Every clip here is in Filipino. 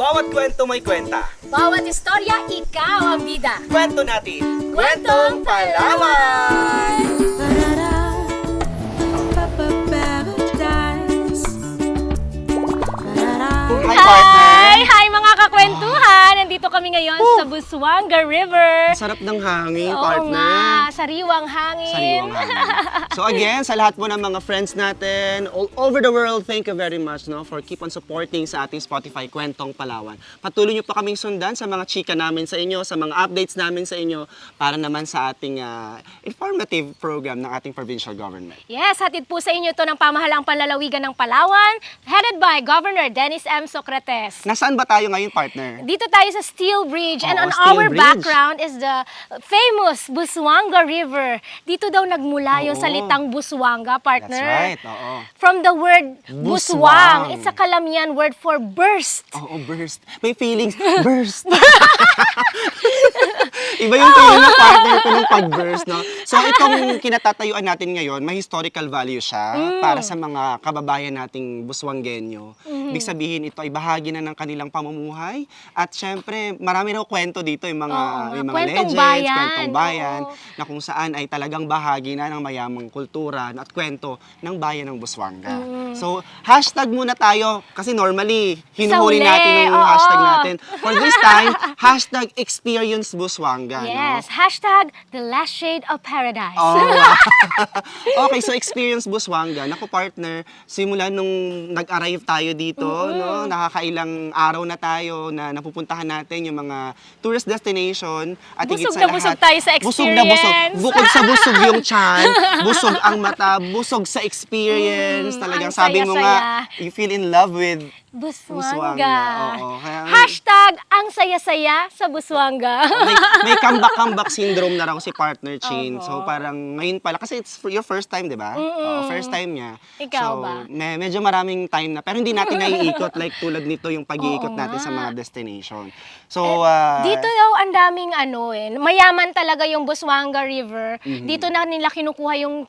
Bawat kwento may kwenta. Bawat istorya, ikaw ang bida. Kwento natin. Kwentong Palawan! Hi, partner! Hi mga kakwentuhan! Nandito kami ngayon sa Busuanga River. Sarap ng hangin, Oo partner. nga, sariwang hangin. Sariwang hangin. So again, sa lahat po ng mga friends natin all over the world, thank you very much for keep on supporting sa ating Spotify Kwentong Palawan. Patuloy niyo pa kaming sundan sa mga chika namin sa inyo, sa mga updates namin sa inyo para naman sa ating informative program ng ating provincial government. Yes, hatid po sa inyo ito ng pamahalaang panlalawigan ng Palawan, headed by Governor Dennis M. Socrates. Nasaan ba tayo ngayon, partner? Dito tayo sa Steel Bridge, and Oo, on Steel our Bridge. background is the famous Busuanga River. Dito daw nagmula yung Oo. salitang Busuanga, partner. That's right, oo. From the word Buswang. buswang. It's a Kalamian word for burst. Oo, burst. May feelings, burst. Iba yung feeling ng partner ko ng pag-burst, no? So, itong kinatatayuan natin ngayon, may historical value siya para sa mga kababayan nating Buswanggenyo. Ibig sabihin, ito ay bahagi na ng kanilang pamumuhay. At syempre, marami raw kwento dito, yung mga, Oo, yung mga kwentong legends, bayan. kwentong bayan, Oo. na kung saan ay talagang bahagi na ng mayamang kultura at kwento ng bayan ng Buswanga. So, hashtag muna tayo, kasi normally, hinuhuli Sa uli, natin yung oo. hashtag natin. For this time, hashtag experience Buswanga. Yes, No? hashtag the last shade of paradise. Oh. Okay, so experience Buswanga. Naku partner, simula nung nag-arrive tayo dito, no, nakakailang araw na tayo na napupuntahan natin yung mga tourist destination at higit Busog sa na lahat, busog tayo sa busog na busog. experience. Bukod sa busog yung tiyan, busog ang mata, busog sa experience. Talagang ang sabi mo nga, saya-saya. you feel in love with Buswanga. Oo. Kaya, Hashtag ang saya-saya sa Buswanga. may comeback syndrome na raw si partner Chin. Oho. So parang ngayon pala, kasi it's your first time, di ba? Oo, first time niya. Ikaw so, ba? Medyo maraming time na, pero hindi natin naiikot like tulad nito yung pag-iikot Oo natin sa nga. mga destination. So, Dito daw ang daming mayaman talaga yung Busuanga River. Dito na nila kinukuha yung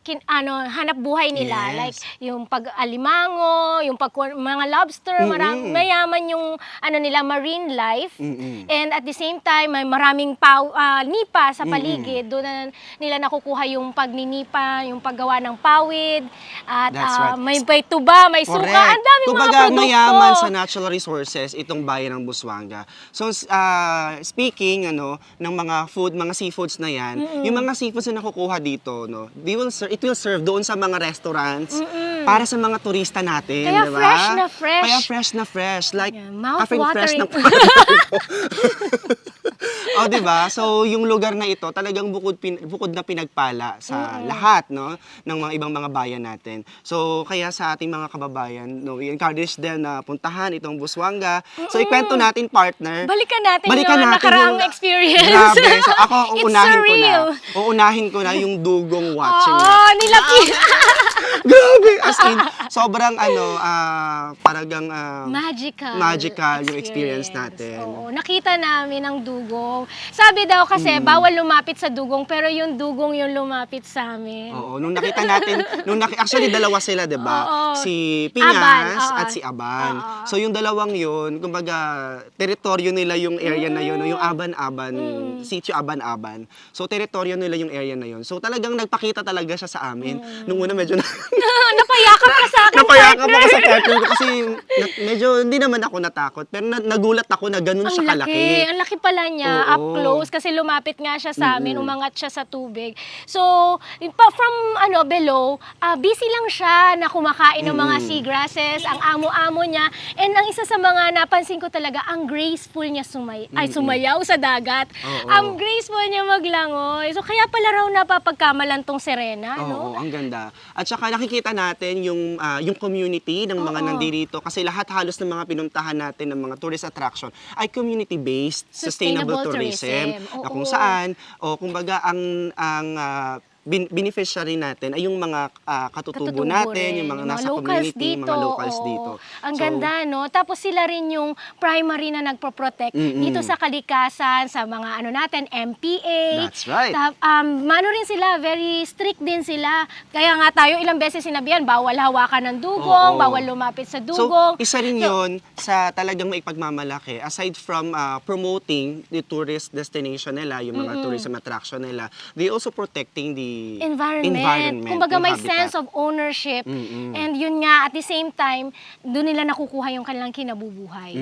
hanap buhay nila. Yes. Like yung pag-alimango, yung mga lobster, mayaman yung nila marine life. And at the same time, may maraming nipa sa paligid. Doon na nila nakukuha yung pagninipa, yung paggawa ng pawid. At That's right. may tuba, may suka. Ang daming mga Kumbaga, produkto. mayaman sa natural resources itong bayan ng Busuanga. So, speaking ng mga mga seafoods na yan, yung mga seafoods na nakukuha dito, no, it will serve doon sa mga restaurants para sa mga turista natin, Kaya diba? fresh na fresh. Kaya fresh na fresh. Like, Yeah, fresh na Oh, di ba? So, yung lugar na ito, talagang bukod na pinagpala sa lahat, no, ng mga ibang mga bayan natin. So, kaya sa ating mga kababayan, no, we encourage them na puntahan itong Buswanga. So, ikwento natin, partner. Balikan natin Balikan yung natin nakaraang yung- experience. Grabe. So, ako, It's surreal. uunahin ko na yung dugong watching. Oo, nilaki. Grabe! As in, sobrang paragang Magical yung experience natin. Oo, nakita namin ang dugong. Sabi daw kasi, bawal lumapit sa dugong, pero yung dugong yung lumapit sa amin. Oo, nung nakita natin, actually dalawa sila, 'di ba? Oo. Si Aban, Piñas oo. at si Aban. Oo. So yung dalawang 'yun, kumbaga teritoryo nila yung area na 'yun, yung Aban-Aban, sitio Aban-Aban. So teritoryo nila yung area na 'yun. So talagang nagpakita talaga siya sa amin. Nung una medyo Napayakap ka sa akin, napayakap partner. ako sa partner ko kasi medyo hindi naman ako natakot, pero nagulat ako na ganun Ang siya kalaki. Ang laki pala niya, Oo. up close, kasi lumapit nga siya sa amin, umangat siya sa tubig. So, from below, busy lang siya na kumakain ng mga seagrasses, ang amo-amo niya, and ang isa sa mga napansin ko talaga, ang graceful niya sumayaw sa dagat. Oo. Ang graceful niya maglangoy. So, kaya pala raw napapagkamalan tong Serena, no? Oo, ang ganda. At saka nakikita natin yung community ng mga nandito kasi lahat halos ng mga pinuntahan natin ng mga tourist attraction ay community-based sustainable tourism. Na kung Oo. saan kumbaga ang beneficiary natin ay yung mga katutubo natin, rin. yung mga nasa locals community, mga locals oo. dito. Ang So, ganda, no? Tapos sila rin yung primary na nagpo-protect dito sa kalikasan, sa mga ano natin, MPA. That's right. Mano rin sila, very strict din sila. Kaya nga tayo ilang beses sinabihan, bawal hawakan ng dugong, Oo. bawal lumapit sa So, dugong. isa rin yun sa talagang maipagmamalaki. Aside from promoting the tourist destination nila, yung mga tourism attraction nila, they also protecting the environment. Kumbaga yung may habitat. sense of ownership. And yun nga, at the same time, doon nila nakukuha yung kanilang kinabubuhay.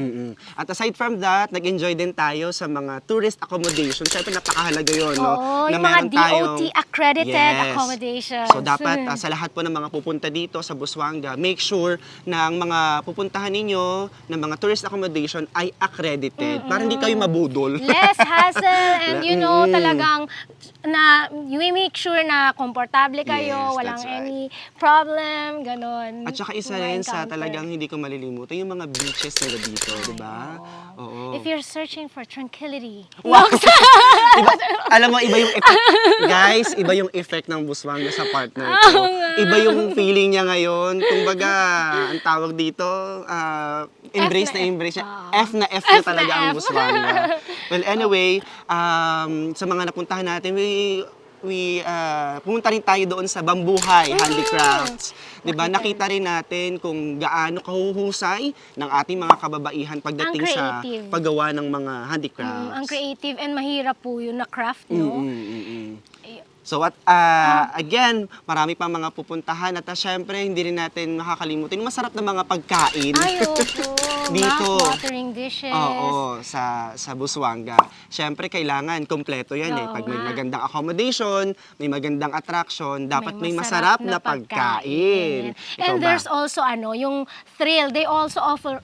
At aside from that, nag-enjoy din tayo sa mga tourist accommodation. Siyempre, napakahalaga yun, no? Oo, Na yung mga meron tayong- DOT-accredited Yes. accommodations. So, dapat sa lahat po ng mga pupunta dito sa Busuanga, make sure na ang mga pupuntahan ninyo ng mga tourist accommodation ay accredited para hindi kayo mabudol. Less hassle and you know, talagang na you make sure na komportable kayo, Yes, walang that's right. any problem, ganon. At saka isa rin sa talagang hindi ko malilimutan, yung mga beaches nila dito, di ba? Oo. If you're searching for tranquility. Wow! Iba, alam mo, iba yung effect. Guys, iba yung effect ng Busuanga sa partner ko. Iba yung feeling niya ngayon. Kumbaga, ang tawag dito, embrace F na na embrace niya. F. F na F na F talaga na ang F. Busuanga. Well, anyway, sa mga napuntahan natin, we pumunta rin tayo doon sa Bambuhay Handicrafts. 'Di ba? Nakita rin natin kung gaano kahuhusay ng ating mga kababaihan pagdating sa creative. paggawa ng mga handicrafts. Ang creative and mahirap po yun na craft, no? So again, marami pang mga pupuntahan at syempre hindi rin natin makakalimutan yung masarap na mga pagkain. Ay, opo. Dito. Mouth-watering dishes. Oo, sa Busuanga. Syempre kailangan kompleto 'yan eh. Oo Pag may nga. magandang accommodation, may magandang attraction, dapat may masarap na pagkain. Ikaw And ba? there's also yung thrill. They also offer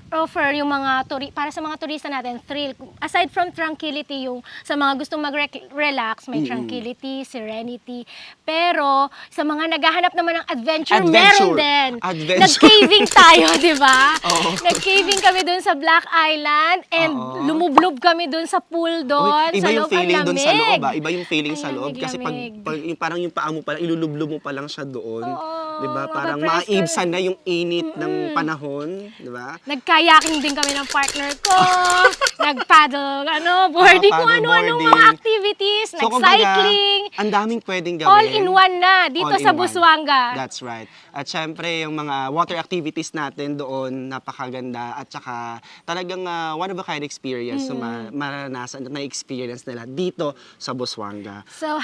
yung mga para sa mga turista natin, thrill. Aside from tranquility, yung sa mga gustong mag-relax, may tranquility, serenity. Pero sa mga naghahanap naman ng adventure. Meron din. Adventure. Nag-caving tayo, di ba? Oo. Nag-caving kami dun sa Black Island and Oo. lumublob kami dun sa pool doon. Uy, iba sa yung loob, feeling ang doon sa loob, lamig. Iba yung feeling sa Ay, loob. Kasi pag lamig-lamig. yung parang yung paa mo pa lang, ilulublob mo pa lang siya doon. Oo, 'Di ba? Parang mapapress ka maibsan na yung init ng panahon, 'di ba? Nag-kayaking din kami ng partner ko. Nag-paddle, boarding, kung paddle ano-anong boarding. mga activities. So, kumbaga, Nag-cycling. ang daming pwedeng gawin. All in one na, dito All sa in one. Busuanga. That's right. At syempre, yung mga water activities natin doon, napakaganda. At saka, talagang one of a kind experience na maranasan at na-experience nila dito sa Busuanga. So,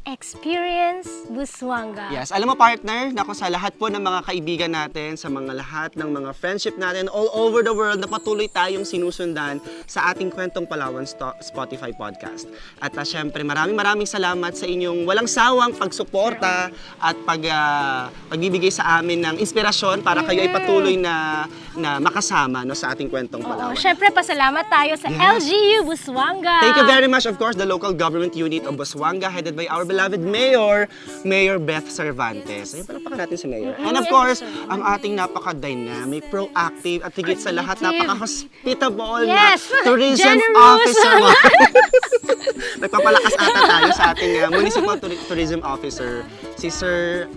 #experience Busuanga. Yes, alam mo partner, nako sa lahat po ng mga kaibigan natin, sa mga lahat ng mga friendship natin all over the world na patuloy tayong sinusundan sa ating Kwentong Palawan Spotify podcast. At syempre, maraming salamat sa inyong walang sawang pagsuporta at pagbibigay sa amin ng inspirasyon para kayo ay patuloy na makasama sa ating Kwentong Oo, Palawan. syempre pasalamat tayo sa LGU Busuanga. Thank you very much, of course, the local government unit of Busuanga headed by our beloved Mayor, Mayor Beth Cervantes. Ayun, palakpakan natin si Mayor. And of course, ang ating napaka-dynamic, proactive, at higit sa lahat, Creative. napaka-hospitable Yes! na tourism Generous! officer. Nagpapalakas ata tayo sa ating municipal tourism officer, si Sir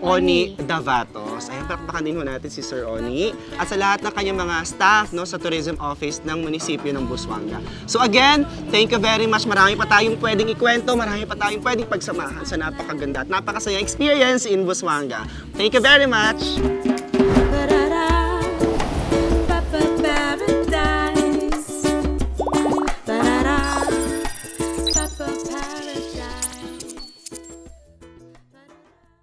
Oni Davatos. Ayan, palakpakan din ho natin si Sir Oni. At sa lahat ng kanyang mga staff sa tourism office ng munisipyo ng Busuanga. So again, thank you very much. Marami pa tayong pwedeng ikwento, marami pa tayong pwedeng pagsamahan sa napakaganda at napakasayang experience in Busuanga. Thank you very much.